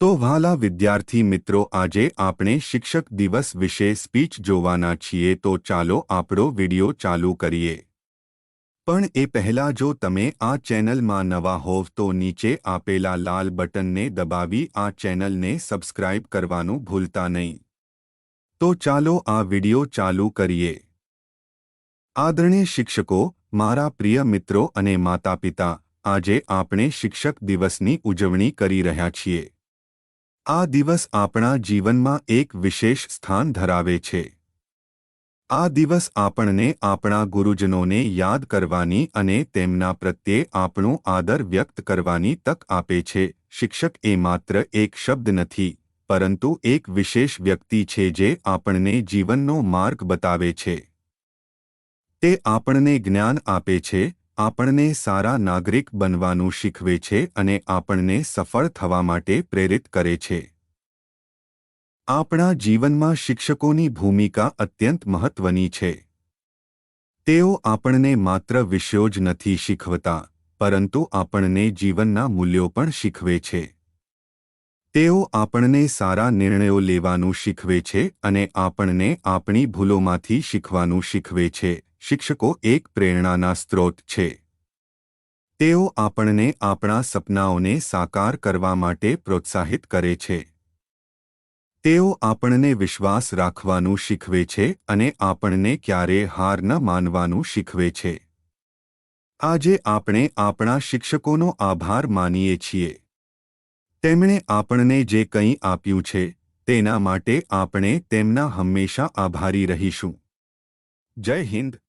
તો વહાલા વિદ્યાર્થી મિત્રો, આજે આપણે શિક્ષક દિવસ વિશે સ્પીચ જોવાના છીએ, તો ચાલો આપણો વિડિયો ચાલુ કરીએ। પણ એ પહેલા જો તમે આ ચેનલમાં નવા હોવ તો નીચે આપેલા લાલ બટનને દબાવી આ ચેનલને સબસ્ક્રાઇબ કરવાનું ભૂલતા નહીં। તો ચાલો આ વિડિયો ચાલુ કરીએ। આદરણીય શિક્ષકો, મારા પ્રિય મિત્રો અને માતાપિતા, આજે આપણે શિક્ષક દિવસની ઉજવણી કરી રહ્યા છીએ। આ દિવસ આપણા જીવનમાં એક વિશેષ સ્થાન ધરાવે છે। આ દિવસ આપણને આપણા ગુરુજનોને યાદ કરવાની અને તેમના પ્રત્યે આપણો આદર વ્યક્ત કરવાની તક આપે છે। શિક્ષક એ માત્ર એક શબ્દ નથી, પરંતુ એક વિશેષ વ્યક્તિ છે જે આપણને જીવનનો માર્ગ બતાવે છે। તે આપણને જ્ઞાન આપે છે, આપણને સારા નાગરિક બનવાનું શીખવે છે અને આપણને સફળ થવા માટે પ્રેરિત કરે છે। આપણા જીવનમાં શિક્ષકોની ભૂમિકા અત્યંત મહત્વની છે। તેઓ આપણને માત્ર વિષયો જ નથી શીખવતા, પરંતુ આપણને જીવનના મૂલ્યો પણ શીખવે છે। તેઓ આપણને સારા નિર્ણયો લેવાનું શીખવે છે અને આપણને આપણી ભૂલોમાંથી શીખવાનું શીખવે છે। શિક્ષકો એક પ્રેરણાના સ્ત્રોત છે। તેઓ આપણને આપણા સપનાઓને સાકાર કરવા માટે પ્રોત્સાહિત કરે છે। તેઓ આપણને વિશ્વાસ રાખવાનું શીખવે છે અને આપણને ક્યારેય હાર ન માનવાનું શીખવે છે। આજે આપણે આપણા શિક્ષકોનો આભાર માનીએ છીએ। તેમણે આપણને જે કંઈ આપ્યું છે, તેના માટે આપણે તેમના હંમેશા આભારી રહીશું। જય હિન્દ।